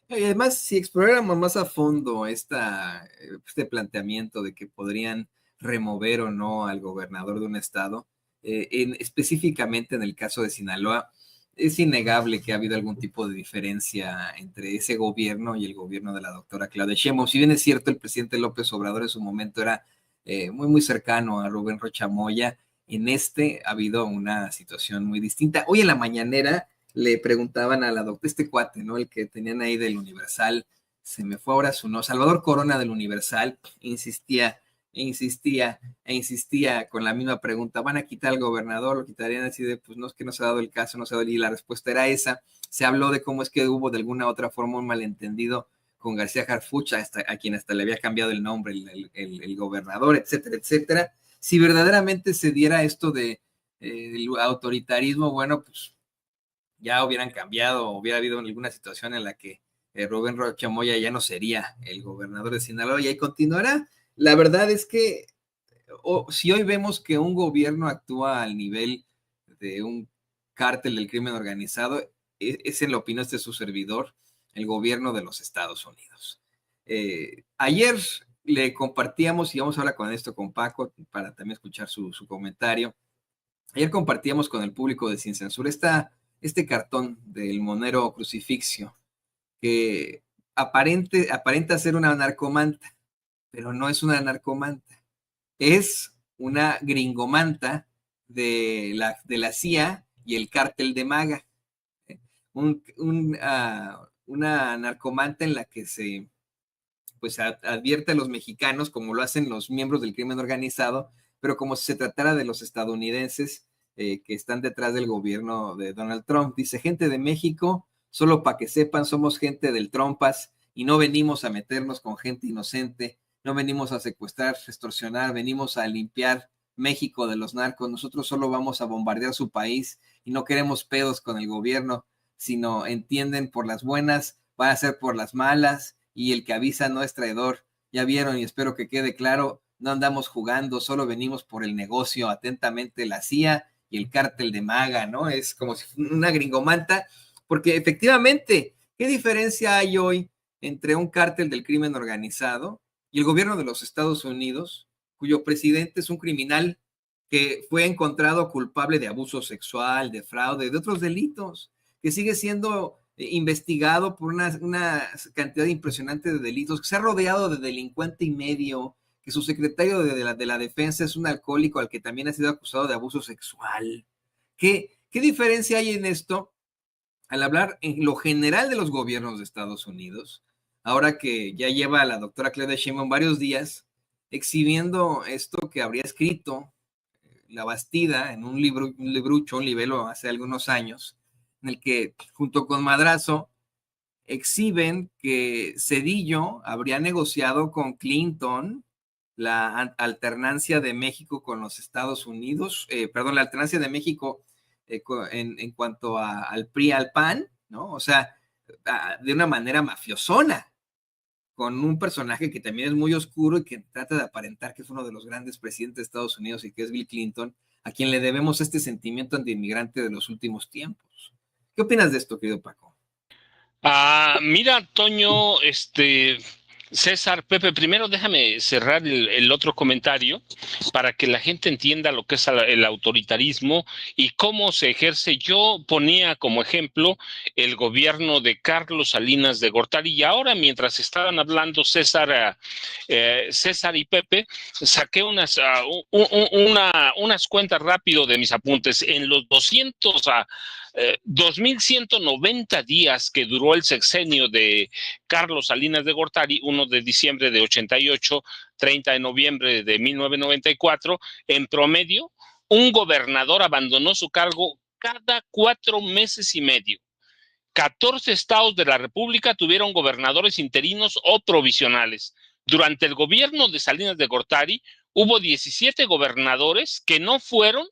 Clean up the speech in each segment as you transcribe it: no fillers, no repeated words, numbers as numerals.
Y además, si exploráramos más a fondo este planteamiento de que podrían remover o no al gobernador de un estado, específicamente en el caso de Sinaloa, es innegable que ha habido algún tipo de diferencia entre ese gobierno y el gobierno de la doctora Claudia Sheinbaum. Si bien es cierto, el presidente López Obrador en su momento era muy cercano a Rubén Rocha Moya, en ha habido una situación muy distinta. Hoy en la mañanera le preguntaban a la doctora, este cuate, ¿no? El que tenían ahí del Universal, se me fue ahora su nombre, Salvador Corona del Universal, insistía con la misma pregunta, ¿van a quitar al gobernador? Lo quitarían así de, pues no, es que no se ha dado el caso, no se ha dado, y la respuesta era esa. Se habló de cómo es que hubo de alguna otra forma un malentendido con García Harfuch, a quien hasta le había cambiado el nombre, el gobernador, etcétera, etcétera. Si verdaderamente se diera esto de el autoritarismo, bueno, pues ya hubieran cambiado, hubiera habido alguna situación en la que Rubén Rocha Moya ya no sería el gobernador de Sinaloa y ahí continuará. La verdad es que si hoy vemos que un gobierno actúa al nivel de un cártel del crimen organizado, es en la opinión de su servidor, el gobierno de los Estados Unidos. Ayer le compartíamos, y vamos a hablar con esto con Paco, para también escuchar su comentario. Ayer compartíamos con el público de Sin Censura este cartón del monero crucifixio que aparenta ser una narcomanta, pero no es una narcomanta, es una gringomanta de la CIA y el cártel de Maga. Una narcomanta en la que se pues advierte a los mexicanos, como lo hacen los miembros del crimen organizado, pero como si se tratara de los estadounidenses que están detrás del gobierno de Donald Trump. Dice, gente de México, solo para que sepan, somos gente del Trumpas y no venimos a meternos con gente inocente, no venimos a secuestrar, extorsionar, venimos a limpiar México de los narcos. Nosotros solo vamos a bombardear su país y no queremos pedos con el gobierno, sino entienden, por las buenas, va a ser por las malas, y el que avisa no es traidor. Ya vieron, y espero que quede claro, no andamos jugando, solo venimos por el negocio. Atentamente, la CIA y el cártel de Maga, ¿no? Es como si fuera una gringomanta, porque efectivamente, ¿qué diferencia hay hoy entre un cártel del crimen organizado y el gobierno de los Estados Unidos, cuyo presidente es un criminal que fue encontrado culpable de abuso sexual, de fraude, de otros delitos, que sigue siendo investigado por una cantidad impresionante de delitos, que se ha rodeado de delincuente y medio, que su secretario de la defensa es un alcohólico al que también ha sido acusado de abuso sexual? ¿Qué diferencia hay en esto al hablar en lo general de los gobiernos de Estados Unidos, ahora que ya lleva a la doctora Claudia Sheinbaum varios días exhibiendo esto que habría escrito La Bastida en un librucho, un libelo hace algunos años, en el que junto con Madrazo exhiben que Cedillo habría negociado con Clinton la alternancia de México con los Estados Unidos, la alternancia de México en cuanto al PRI, al PAN, ¿no? O sea, de una manera mafiosona, con un personaje que también es muy oscuro y que trata de aparentar que es uno de los grandes presidentes de Estados Unidos y que es Bill Clinton, a quien le debemos este sentimiento antiinmigrante de los últimos tiempos. ¿Qué opinas de esto, querido Paco? Mira, Toño, César, Pepe, primero déjame cerrar el otro comentario para que la gente entienda lo que es el autoritarismo y cómo se ejerce. Yo ponía como ejemplo el gobierno de Carlos Salinas de Gortari y ahora mientras estaban hablando César y Pepe, saqué unas cuentas rápido de mis apuntes. En los 2.190 días que duró el sexenio de Carlos Salinas de Gortari, 1 de diciembre de 88, 30 de noviembre de 1994, en promedio, un gobernador abandonó su cargo cada 4 meses y medio. 14 estados de la República tuvieron gobernadores interinos o provisionales. Durante el gobierno de Salinas de Gortari, hubo 17 gobernadores que no fueron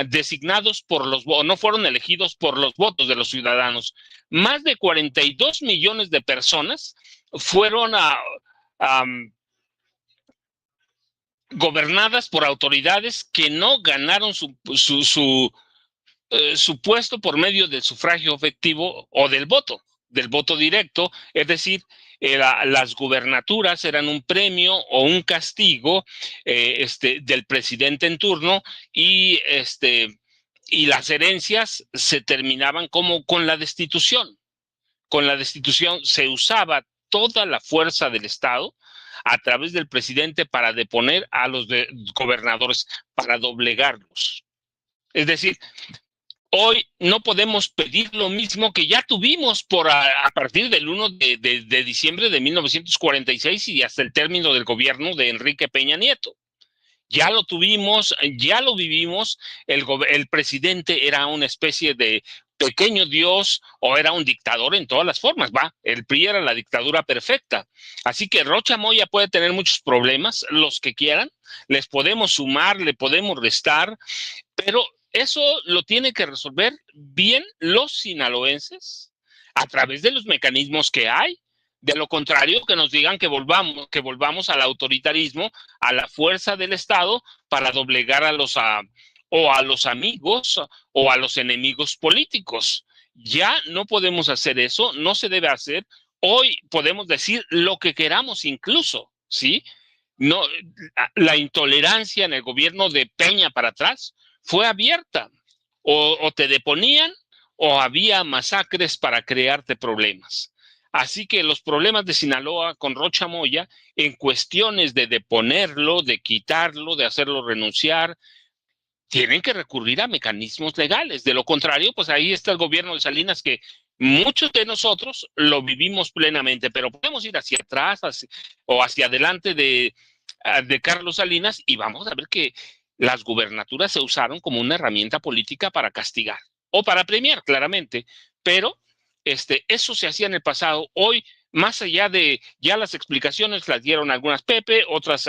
designados no fueron elegidos por los votos de los ciudadanos. Más de 42 millones de personas fueron gobernadas por autoridades que no ganaron su puesto por medio del sufragio efectivo o del voto. del voto directo, es decir, las gubernaturas eran un premio o un castigo del presidente en turno y las herencias se terminaban como con la destitución. Con la destitución se usaba toda la fuerza del Estado a través del presidente para deponer a los gobernadores, para doblegarlos. Es decir, hoy no podemos pedir lo mismo que ya tuvimos a partir del 1 de diciembre de 1946 y hasta el término del gobierno de Enrique Peña Nieto. Ya lo tuvimos, ya lo vivimos, el presidente era una especie de pequeño dios o era un dictador en todas las formas, el PRI era la dictadura perfecta. Así que Rocha Moya puede tener muchos problemas, los que quieran, les podemos sumar, le podemos restar, pero eso lo tiene que resolver bien los sinaloenses a través de los mecanismos que hay. De lo contrario, que nos digan que volvamos al autoritarismo, a la fuerza del Estado para doblegar a los amigos o a los enemigos políticos. Ya no podemos hacer eso, no se debe hacer. Hoy podemos decir lo que queramos incluso, ¿sí? No, la intolerancia en el gobierno de Peña para atrás fue abierta. O te deponían o había masacres para crearte problemas. Así que los problemas de Sinaloa con Rocha Moya, en cuestiones de deponerlo, de quitarlo, de hacerlo renunciar, tienen que recurrir a mecanismos legales. De lo contrario, pues ahí está el gobierno de Salinas, que muchos de nosotros lo vivimos plenamente, pero podemos ir hacia atrás o hacia adelante de Carlos Salinas y vamos a ver que las gubernaturas se usaron como una herramienta política para castigar o para premiar, claramente, pero eso se hacía en el pasado. Hoy, más allá de ya las explicaciones las dieron algunas Pepe, otras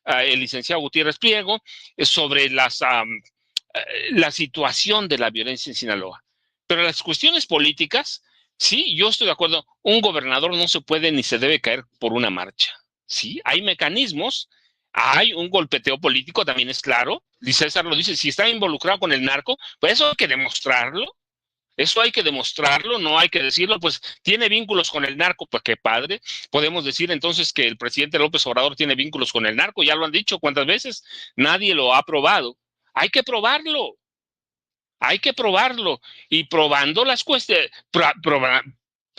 el licenciado Gutiérrez Priego, sobre la situación de la violencia en Sinaloa. Pero las cuestiones políticas, sí, yo estoy de acuerdo, un gobernador no se puede ni se debe caer por una marcha. Sí, hay mecanismos, hay un golpeteo político, también es claro. César lo dice, si está involucrado con el narco, pues eso hay que demostrarlo. Eso hay que demostrarlo, no hay que decirlo, pues tiene vínculos con el narco, pues qué padre. Podemos decir entonces que el presidente López Obrador tiene vínculos con el narco, ya lo han dicho cuántas veces, nadie lo ha probado. Hay que probarlo, y probando las cuestiones,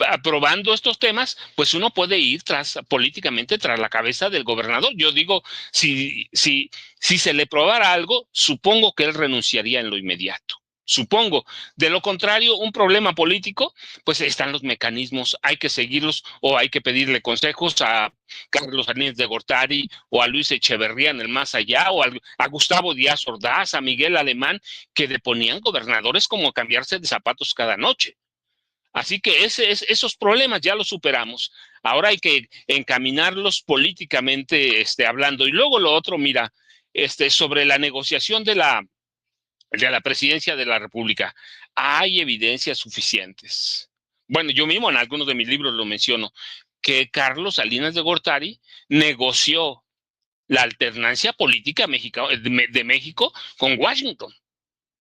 aprobando estos temas, pues uno puede ir políticamente tras la cabeza del gobernador. Yo digo, si se le probara algo, supongo que él renunciaría en lo inmediato. Supongo. De lo contrario, un problema político, pues están los mecanismos, hay que seguirlos o hay que pedirle consejos a Carlos Salinas de Gortari o a Luis Echeverría en el más allá o a Gustavo Díaz Ordaz, a Miguel Alemán, que deponían gobernadores como cambiarse de zapatos cada noche. Así que esos problemas ya los superamos. Ahora hay que encaminarlos políticamente hablando. Y luego lo otro, mira, sobre la negociación de la presidencia de la República, hay evidencias suficientes. Bueno, yo mismo en algunos de mis libros lo menciono, que Carlos Salinas de Gortari negoció la alternancia política de México con Washington.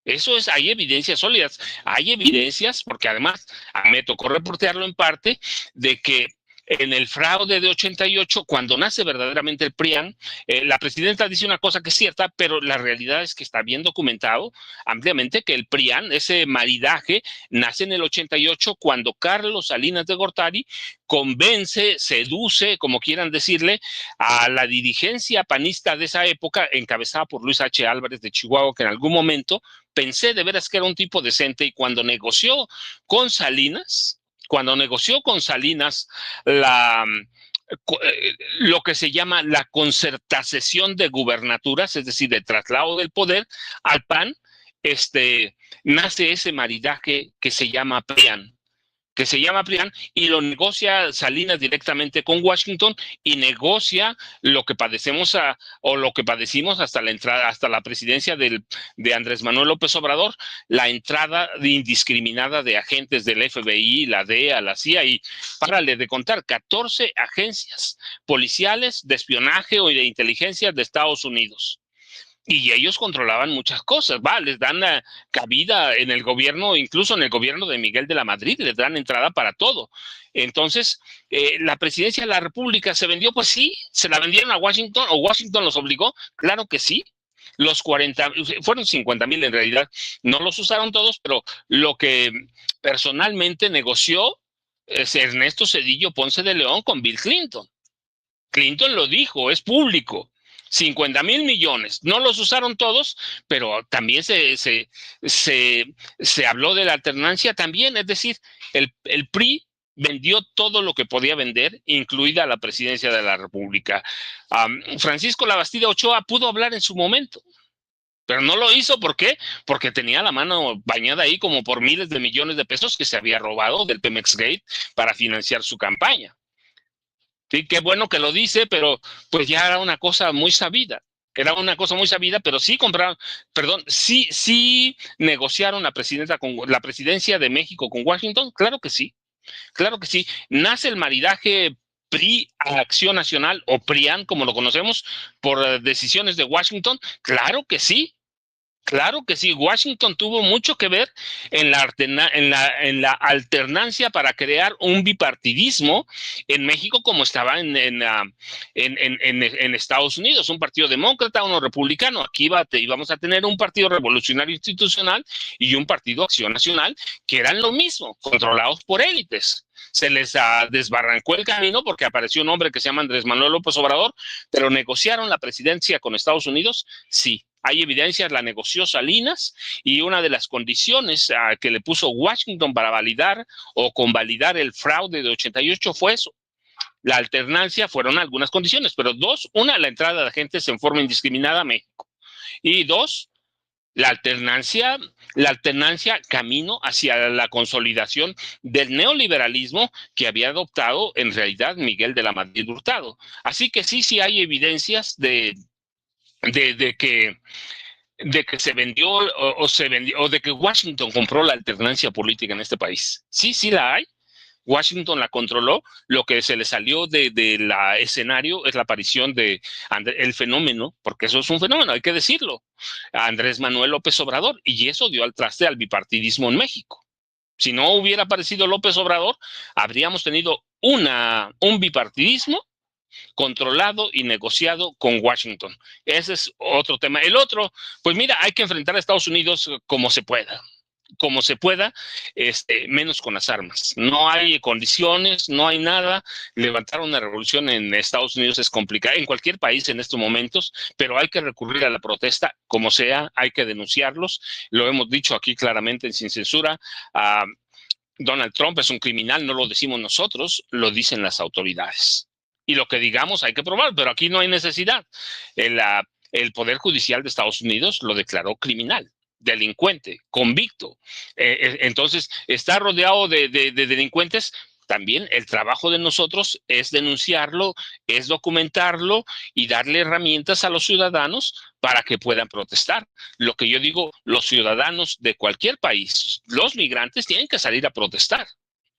Eso es, hay evidencias sólidas, hay evidencias, porque además me tocó reportearlo en parte, de que en el fraude de 88, cuando nace verdaderamente el PRIAN, la presidenta dice una cosa que es cierta, pero la realidad es que está bien documentado ampliamente que el PRIAN, ese maridaje, nace en el 88 cuando Carlos Salinas de Gortari convence, seduce, como quieran decirle, a la dirigencia panista de esa época, encabezada por Luis H. Álvarez de Chihuahua, que en algún momento pensé de veras que era un tipo decente, y cuando negoció con Salinas lo que se llama la concertación de gubernaturas, es decir, de traslado del poder al PAN, nace ese maridaje que se llama PRIAN, y lo negocia Salinas directamente con Washington y negocia lo que padecimos hasta la entrada, hasta la presidencia de Andrés Manuel López Obrador, la entrada indiscriminada de agentes del FBI, la DEA, la CIA y, párale de contar, 14 agencias policiales de espionaje o de inteligencia de Estados Unidos. y ellos controlaban muchas cosas, les dan cabida en el gobierno, incluso en el gobierno de Miguel de la Madrid, les dan entrada para todo. Entonces, la presidencia de la República se vendió, pues sí, se la vendieron a Washington, o Washington los obligó, claro que sí. Los 40, fueron 50,000 en realidad, no los usaron todos, pero lo que personalmente negoció es Ernesto Zedillo Ponce de León con Bill Clinton. Clinton lo dijo, es público. 50,000 millones. No los usaron todos, pero también se habló de la alternancia también. Es decir, el PRI vendió todo lo que podía vender, incluida la presidencia de la República. Francisco Labastida Ochoa pudo hablar en su momento, pero no lo hizo. ¿Por qué? Porque tenía la mano bañada ahí como por miles de millones de pesos que se había robado del Pemex Gate para financiar su campaña. Sí, qué bueno que lo dice, pero pues ya era una cosa muy sabida. Era una cosa muy sabida, pero sí compraron, perdón, sí negociaron la presidencia de México con Washington. Claro que sí, claro que sí. Nace el maridaje PRI a Acción Nacional, o PRIAN, como lo conocemos, por decisiones de Washington. Claro que sí. Claro que sí, Washington tuvo mucho que ver en la alternancia para crear un bipartidismo en México, como estaba en Estados Unidos, un partido demócrata, uno republicano. Aquí íbamos a tener un partido revolucionario institucional y un partido Acción Nacional, que eran lo mismo, controlados por élites. Se les desbarrancó el camino porque apareció un hombre que se llama Andrés Manuel López Obrador, pero negociaron la presidencia con Estados Unidos, sí. Hay evidencias, la negoció Salinas, y una de las condiciones que le puso Washington para validar o convalidar el fraude de 88 fue eso. La alternancia fueron algunas condiciones, pero dos: una, la entrada de agentes en forma indiscriminada a México, y dos, la alternancia camino hacia la consolidación del neoliberalismo que había adoptado en realidad Miguel de la Madrid Hurtado. Así que sí hay evidencias de que se vendió o de que Washington compró la alternancia política en este país. Sí la hay. Washington la controló. Lo que se le salió del escenario es la aparición de el fenómeno, porque eso es un fenómeno, hay que decirlo, Andrés Manuel López Obrador, y eso dio al traste al bipartidismo en México. Si no hubiera aparecido López Obrador, habríamos tenido un bipartidismo controlado y negociado con Washington. Ese es otro tema. El otro, pues mira, hay que enfrentar a Estados Unidos como se pueda, menos con las armas. No hay condiciones, no hay nada. Levantar una revolución en Estados Unidos es complicado, en cualquier país en estos momentos, pero hay que recurrir a la protesta, como sea, hay que denunciarlos. Lo hemos dicho aquí claramente en Sin Censura. Donald Trump es un criminal, no lo decimos nosotros, lo dicen las autoridades. Y lo que digamos hay que probar, pero aquí no hay necesidad. El Poder Judicial de Estados Unidos lo declaró criminal, delincuente, convicto. Entonces, está rodeado de delincuentes. También el trabajo de nosotros es denunciarlo, es documentarlo y darle herramientas a los ciudadanos para que puedan protestar. Lo que yo digo, los ciudadanos de cualquier país, los migrantes, tienen que salir a protestar.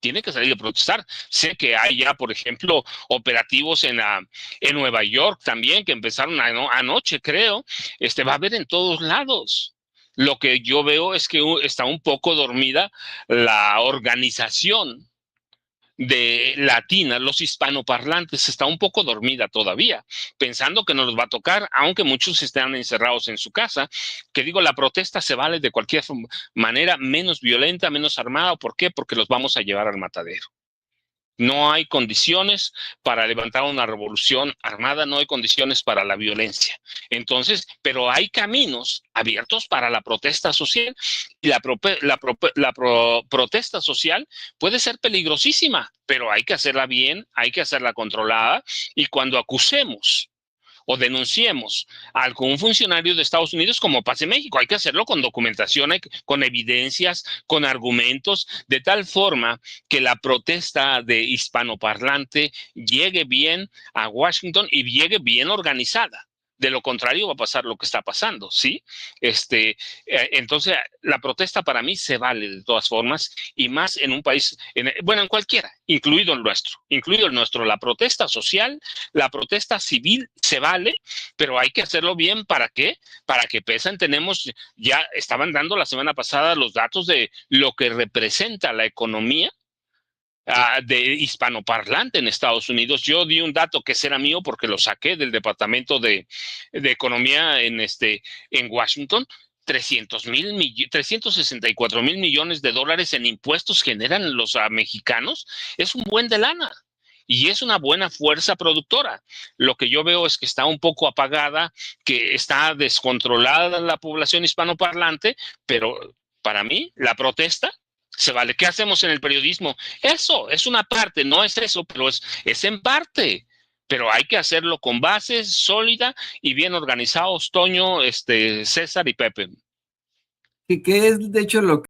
Tiene que salir a protestar. Sé que hay ya, por ejemplo, operativos en Nueva York también, que empezaron anoche, creo. Va a haber en todos lados. Lo que yo veo es que está un poco dormida la organización de latina, los hispanoparlantes, está un poco dormida todavía, pensando que nos va a tocar, aunque muchos están encerrados en su casa. Que digo, la protesta se vale de cualquier manera, menos violenta, menos armada. ¿Por qué? Porque los vamos a llevar al matadero. No hay condiciones para levantar una revolución armada, no hay condiciones para la violencia. Entonces, pero hay caminos abiertos para la protesta social, y la protesta social puede ser peligrosísima, pero hay que hacerla bien, hay que hacerla controlada, y cuando acusemos o denunciemos a algún funcionario de Estados Unidos, como pasa en México, hay que hacerlo con documentación, con evidencias, con argumentos, de tal forma que la protesta de hispanoparlante llegue bien a Washington y llegue bien organizada. De lo contrario va a pasar lo que está pasando, ¿sí? Entonces, la protesta para mí se vale de todas formas, y más en un país, en cualquiera, incluido el nuestro. La protesta social, la protesta civil se vale, pero hay que hacerlo bien. ¿Para qué? Para que pesan. Ya estaban dando la semana pasada los datos de lo que representa la economía de hispanoparlante en Estados Unidos. Yo di un dato que era mío porque lo saqué del Departamento de Economía en Washington. 364 mil millones de dólares en impuestos generan los mexicanos. Es un buen de lana y es una buena fuerza productora. Lo que yo veo es que está un poco apagada, que está descontrolada la población hispanoparlante, pero para mí la protesta se vale. ¿Qué hacemos en el periodismo? Eso es una parte, no es eso, pero es en parte. Pero hay que hacerlo con bases sólida y bien organizados, Toño, César y Pepe. Que es de hecho lo